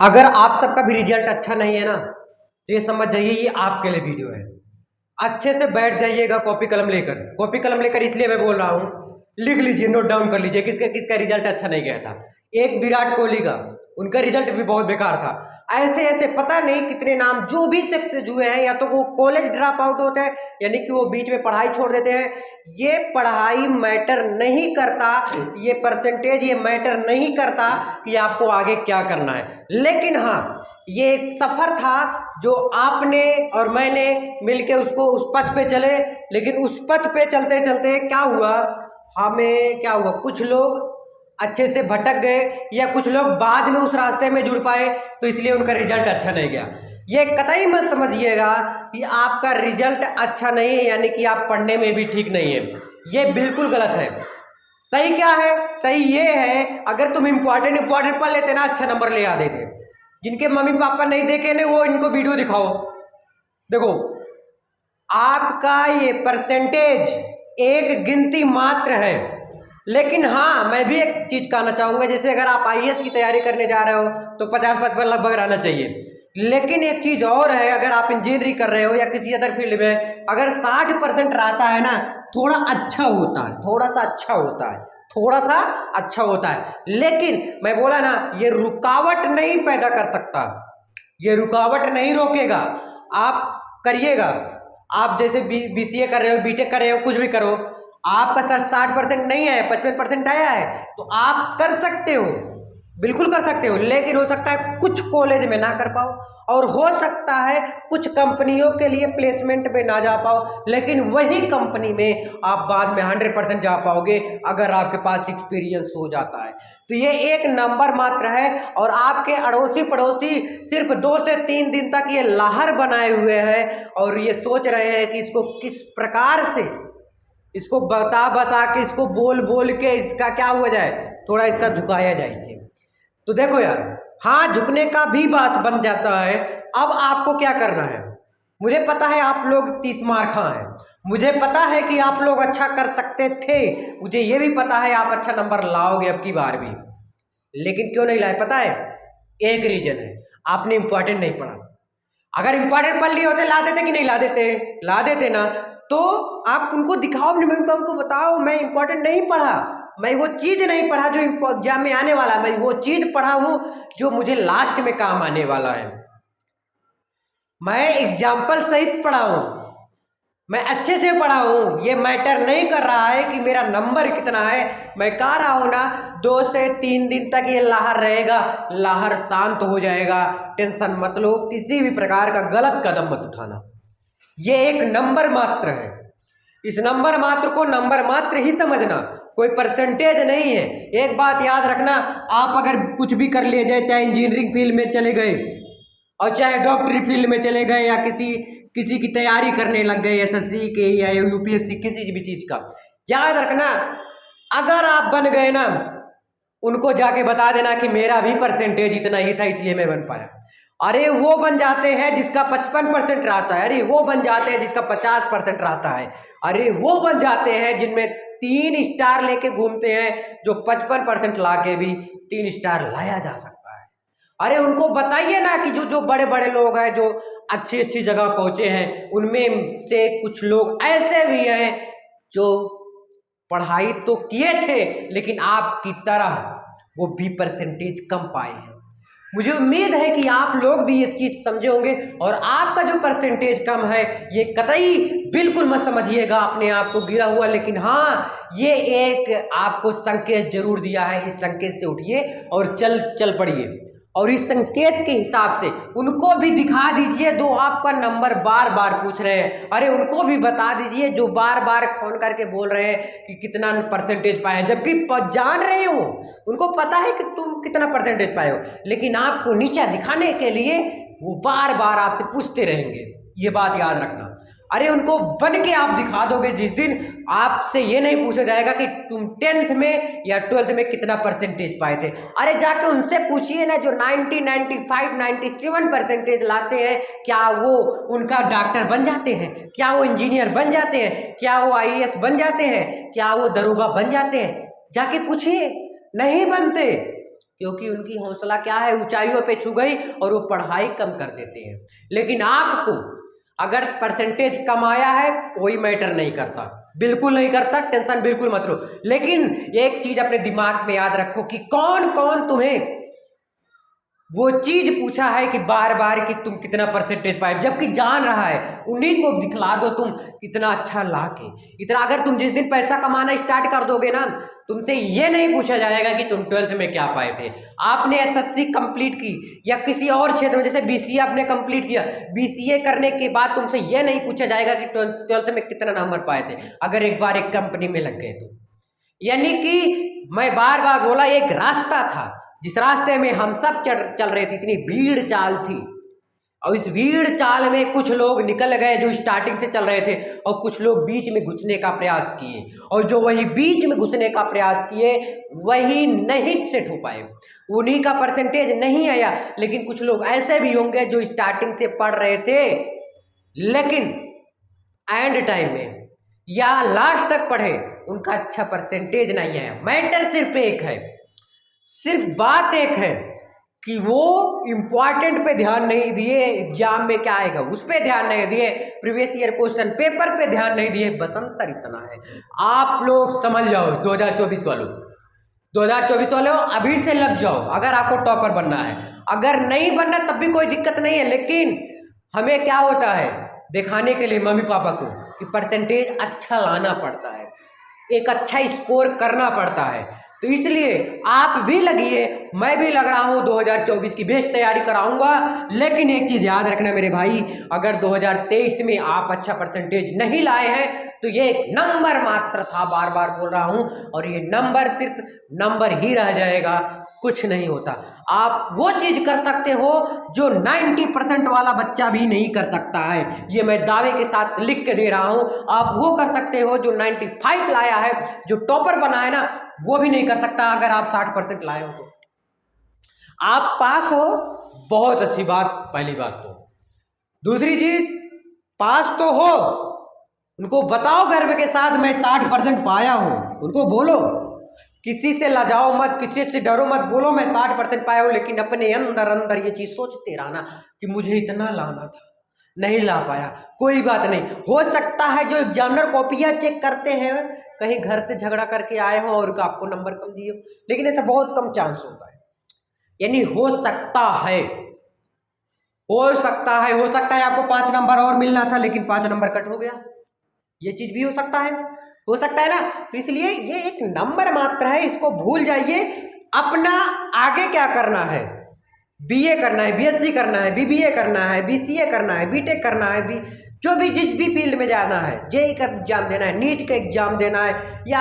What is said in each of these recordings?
अगर आप सबका भी रिजल्ट अच्छा नहीं है ना तो ये समझ जाइए ये आपके लिए वीडियो है। अच्छे से बैठ जाइएगा कॉपी कलम लेकर इसलिए मैं बोल रहा हूँ, लिख लीजिए, नोट डाउन कर लीजिए किसका किसका रिजल्ट अच्छा नहीं गया था। एक विराट कोहली का, उनका रिजल्ट भी बहुत बेकार था। ऐसे ऐसे पता नहीं कितने नाम जो भी सक्सेस हुए हैं, या तो वो कॉलेज ड्रॉप आउट होते हैं यानी कि वो बीच में पढ़ाई छोड़ देते हैं। ये पढ़ाई मैटर नहीं करता, ये परसेंटेज ये मैटर नहीं करता कि आपको आगे क्या करना है। लेकिन हाँ, ये एक सफर था जो आपने और मैंने मिलके उसको उस पथ पे चले। लेकिन उस पथ पे चलते चलते क्या हुआ, कुछ लोग अच्छे से भटक गए या कुछ लोग बाद में उस रास्ते में जुड़ पाए, तो इसलिए उनका रिजल्ट अच्छा नहीं गया। ये कतई मत समझिएगा कि आपका रिजल्ट अच्छा नहीं है यानी कि आप पढ़ने में भी ठीक नहीं है। ये बिल्कुल गलत है। सही क्या है? सही ये है, अगर तुम इंपॉर्टेंट पढ़ लेते ना, अच्छा नंबर ले आ देते। जिनके मम्मी पापा नहीं देखे ना, वो इनको वीडियो दिखाओ। देखो, आपका ये परसेंटेज एक गिनती मात्र है। लेकिन हाँ, मैं भी एक चीज कहना चाहूंगा, जैसे अगर आप आईएएस की तैयारी करने जा रहे हो तो 50-55 लगभग रहना चाहिए। लेकिन एक चीज और है, अगर आप इंजीनियरिंग कर रहे हो या किसी अदर फील्ड में अगर 60% रहता है ना, थोड़ा अच्छा होता है, थोड़ा सा अच्छा होता है। लेकिन मैं बोला ना, ये रुकावट नहीं पैदा कर सकता, ये रुकावट नहीं रोकेगा। आप करिएगा, आप जैसे बीसीए कर रहे हो, बीटेक कर रहे हो, कुछ भी करो, आपका सर 60% नहीं है, 55% आया है, तो आप कर सकते हो, बिल्कुल कर सकते हो। लेकिन हो सकता है कुछ कॉलेज में ना कर पाओ, और हो सकता है कुछ कंपनियों के लिए प्लेसमेंट में ना जा पाओ, लेकिन वही कंपनी में आप बाद में 100% जा पाओगे अगर आपके पास एक्सपीरियंस हो जाता है। तो ये एक नंबर मात्र है, और आपके अड़ोसी पड़ोसी सिर्फ 2 से 3 दिन तक ये लहर बनाए हुए हैं और ये सोच रहे हैं कि इसको किस प्रकार से, इसको बता बता के, इसको बोल बोल के इसका क्या हुआ जाए, थोड़ा इसका झुकाया जाए इसे। तो देखो यार, हाँ, झुकने का भी बात बन जाता है। अब आपको क्या करना है, मुझे पता है आप लोग 30 मार खा हैं, मुझे पता है कि आप लोग अच्छा कर सकते थे, मुझे ये भी पता है आप अच्छा नंबर लाओगे अब की बार भी। लेकिन क्यों नहीं लाए पता है? एक रीजन है, आपने इंपॉर्टेंट नहीं पढ़ा। अगर इंपॉर्टेंट पढ़ लिए होते, ला देते कि नहीं ला देते? ला देते ना। तो आप उनको दिखाओ, अपने मम्मी पापा को बताओ, मैं इंपॉर्टेंट नहीं पढ़ा, मैं वो चीज नहीं पढ़ा जो एग्जाम में आने वाला, मैं वो चीज पढ़ा हूं जो मुझे लास्ट में काम आने वाला है। मैं एग्जाम्पल सहित पढ़ा हूं, मैं अच्छे से पढ़ा हूं। ये मैटर नहीं कर रहा है कि मेरा नंबर कितना है, मैं कह रहा हूं ना, 2 से 3 दिन तक ये लहर रहेगा, लहर शांत हो जाएगा। टेंशन मत लो, किसी भी प्रकार का गलत कदम मत उठाना। ये एक नंबर मात्र है, इस नंबर मात्र को नंबर मात्र ही समझना, कोई परसेंटेज नहीं है। एक बात याद रखना, आप अगर कुछ भी कर लिए जाए, चाहे इंजीनियरिंग फील्ड में चले गए और चाहे डॉक्टरी फील्ड में चले गए, या किसी किसी की तैयारी करने लग गए, एसएससी के या यूपीएससी किसी भी चीज का, याद रखना, अगर आप बन गए ना, उनको जाके बता देना कि मेरा भी परसेंटेज इतना ही था इसलिए मैं बन पाया। अरे वो बन जाते हैं जिसका 55% रहता है, अरे वो बन जाते हैं जिसका 50% रहता है, अरे वो बन जाते हैं जिनमें 3 स्टार लेके घूमते हैं, जो 55% ला के भी 3 स्टार लाया जा सकता है। अरे उनको बताइए ना कि जो जो बड़े बड़े लोग हैं, जो अच्छी अच्छी जगह पहुंचे हैं, उनमें से कुछ लोग ऐसे भी हैं जो पढ़ाई तो किए थे लेकिन आपकी तरह वो भी परसेंटेज कम पाए हैं। मुझे उम्मीद है कि आप लोग भी ये चीज समझे होंगे, और आपका जो परसेंटेज कम है ये कतई बिल्कुल मत समझिएगा अपने आप को गिरा हुआ। लेकिन हाँ, ये एक आपको संकेत जरूर दिया है, इस संकेत से उठिए और चल पड़िए, और इस संकेत के हिसाब से उनको भी दिखा दीजिए जो आपका नंबर बार बार पूछ रहे हैं। अरे उनको भी बता दीजिए जो बार बार फोन करके बोल रहे हैं कि कितना परसेंटेज पाए हैं, जबकि जान रहे हो, उनको पता है कि तुम कितना परसेंटेज पाए हो, लेकिन आपको नीचा दिखाने के लिए वो बार बार आपसे पूछते रहेंगे। ये बात याद रखना। अरे उनको बन के आप दिखा दोगे जिस दिन, आपसे ये नहीं पूछा जाएगा कि तुम 10th में या 12th में कितना परसेंटेज पाए थे। अरे जाके उनसे पूछिए ना जो 90, 95, 97 परसेंटेज लाते हैं, क्या वो उनका डॉक्टर बन जाते हैं, क्या वो इंजीनियर बन जाते हैं, क्या वो आईएएस बन जाते हैं, क्या वो दरोगा बन जाते हैं? जाके पूछिए, नहीं बनते। क्योंकि उनकी हौसला क्या है, ऊंचाइयों पे छू गई और वो पढ़ाई कम कर देते हैं। लेकिन आपको अगर परसेंटेज कम आया है कोई मैटर नहीं करता, बिल्कुल नहीं करता, टेंशन बिल्कुल मत लो। लेकिन एक चीज अपने दिमाग में याद रखो कि कौन कौन तुम्हें वो चीज पूछा है कि बार बार कि तुम कितना परसेंटेज पाए, जबकि जान रहा है, उन्हीं को दिखला दो तुम कितना अच्छा ला के इतना। अगर तुम जिस दिन पैसा कमाना स्टार्ट कर दोगे ना, तुमसे ये नहीं पूछा जाएगा कि तुम 12th में क्या पाए थे। आपने एसएससी कंप्लीट की या किसी और क्षेत्र में, जैसे बीसीए आपने कंप्लीट किया, बीसीए करने के बाद तुमसे ये नहीं पूछा जाएगा कि 12th में कितना नंबर पाए थे, अगर एक बार एक कंपनी में लग गए तो। यानी कि मैं बार बार बोला, एक रास्ता था जिस रास्ते में हम सब चल रहे थे, इतनी भीड़ चाल थी, और इस भीड़ चाल में कुछ लोग निकल गए जो स्टार्टिंग से चल रहे थे, और कुछ लोग बीच में घुसने का प्रयास किए, और जो वही बीच में घुसने का प्रयास किए वही नहीं सेट हो पाए, उन्हीं का परसेंटेज नहीं आया। लेकिन कुछ लोग ऐसे भी होंगे जो स्टार्टिंग से पढ़ रहे थे लेकिन एंड टाइम में या लास्ट तक पढ़े, उनका अच्छा परसेंटेज नहीं आया। मैटर सिर्फ एक है, सिर्फ बात एक है कि वो इंपॉर्टेंट पे ध्यान नहीं दिए, एग्जाम में क्या आएगा उस पे ध्यान नहीं दिए, प्रीवियस ईयर क्वेश्चन पेपर पे ध्यान नहीं दिए, बस अंतर इतना है। आप लोग समझ जाओ 2024 वालों, 2024 वालों अभी से लग जाओ अगर आपको टॉपर बनना है। अगर नहीं बनना तब भी कोई दिक्कत नहीं है, लेकिन हमें क्या होता है दिखाने के लिए मम्मी पापा को कि परसेंटेज अच्छा लाना पड़ता है, एक अच्छा स्कोर करना पड़ता है। तो इसलिए आप भी लगिए, मैं भी लग रहा हूं, 2024 की बेस्ट तैयारी कराऊंगा। लेकिन एक चीज याद रखना मेरे भाई, अगर 2023 में आप अच्छा परसेंटेज नहीं लाए हैं तो ये एक नंबर मात्र था, बार बार बोल रहा हूं, और ये नंबर सिर्फ नंबर ही रह जाएगा, कुछ नहीं होता। आप वो चीज कर सकते हो जो 90% वाला बच्चा भी नहीं कर सकता है, ये मैं दावे के साथ लिख के दे रहा हूं। आप वो कर सकते हो जो 95 लाया है, जो टॉपर बना है ना, वो भी नहीं कर सकता। अगर आप 60% लाए हो तो आप पास हो, बहुत अच्छी बात, पहली बात तो। दूसरी चीज, पास तो हो, उनको बताओ गर्व के साथ मैं 60% पाया हूं, उनको बोलो, किसी से लजाओ मत, किसी से डरो मत, बोलो मैं 60% पाया हूं। लेकिन अपने अंदर अंदर ये चीज सोचते रहना कि मुझे इतना लाना था, नहीं ला पाया, कोई बात नहीं। हो सकता है जो एग्जामिनर कॉपियां चेक करते हैं कहीं घर से झगड़ा करके आए हो और आपको नंबर कम दिए हो, लेकिन ऐसा बहुत कम चांस होता है। यानी हो सकता है, हो सकता है, हो सकता है आपको 5 नंबर और मिलना था लेकिन 5 नंबर कट हो गया, ये चीज भी हो सकता है, हो सकता है ना। तो इसलिए ये एक नंबर मात्र है, इसको भूल जाइए। अपना आगे क्या करना है, बीए करना है, बीएससी करना है, बीबीए करना है, बीसीए करना है, बीटेक करना है, जो भी जिस भी फील्ड में जाना है, जेईई का एग्जाम देना है, नीट का एग्जाम देना है, या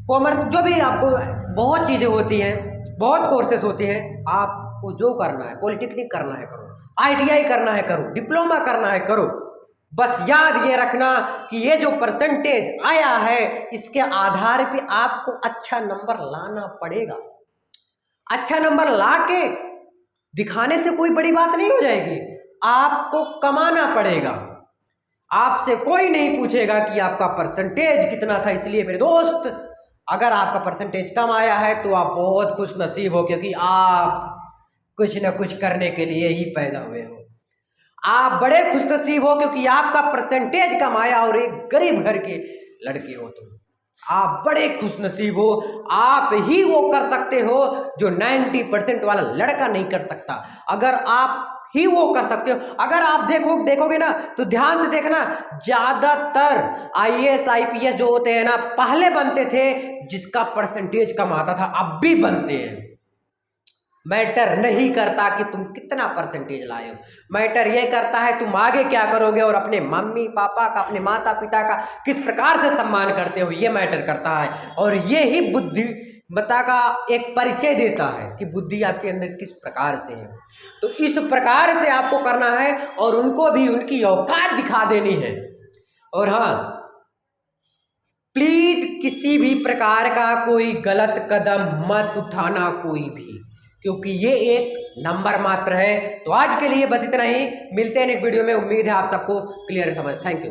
कॉमर्स, जो भी आपको, बहुत चीजें होती हैं, बहुत कोर्सेस होते हैं, आपको जो करना है, पॉलिटेक्निक करना है करो, आईटीआई करना है करो, डिप्लोमा करना है करो। बस याद ये रखना कि ये जो परसेंटेज आया है इसके आधार पे आपको अच्छा नंबर लाना पड़ेगा। अच्छा नंबर लाके दिखाने से कोई बड़ी बात नहीं हो जाएगी, आपको कमाना पड़ेगा। आपसे कोई नहीं पूछेगा कि आपका परसेंटेज कितना था। इसलिए मेरे दोस्त, अगर आपका परसेंटेज कम आया है तो आप बहुत खुश नसीब हो, क्योंकि आप कुछ न कुछ करने के लिए ही पैदा हुए हो। आप बड़े खुश नसीब हो क्योंकि आपका परसेंटेज कम आया और एक गरीब घर के लड़के हो तुम। आप बड़े खुश नसीब हो, आप ही वो कर सकते हो जो 90% वाला लड़का नहीं कर सकता। अगर आप ही वो कर सकते हो, अगर आप देखोगे ना तो ध्यान से देखना, ज्यादातर आईएएस आईपीएस जो होते हैं ना, पहले बनते थे जिसका परसेंटेज कम आता था, अब भी बनते हैं। मैटर नहीं करता कि तुम कितना परसेंटेज लाए हो, मैटर ये करता है तुम आगे क्या करोगे और अपने मम्मी पापा का, अपने माता पिता का किस प्रकार से सम्मान करते हो, ये मैटर करता है। और ये ही बुद्धिमत्ता का एक परिचय देता है कि बुद्धि आपके अंदर किस प्रकार से है। तो इस प्रकार से आपको करना है और उनको भी उनकी औकात दिखा देनी है। और हाँ, प्लीज किसी भी प्रकार का कोई गलत कदम मत उठाना कोई भी, क्योंकि ये एक नंबर मात्र है। तो आज के लिए बस इतना ही, मिलते हैं एक वीडियो में। उम्मीद है आप सबको क्लियर समझ। Thank you.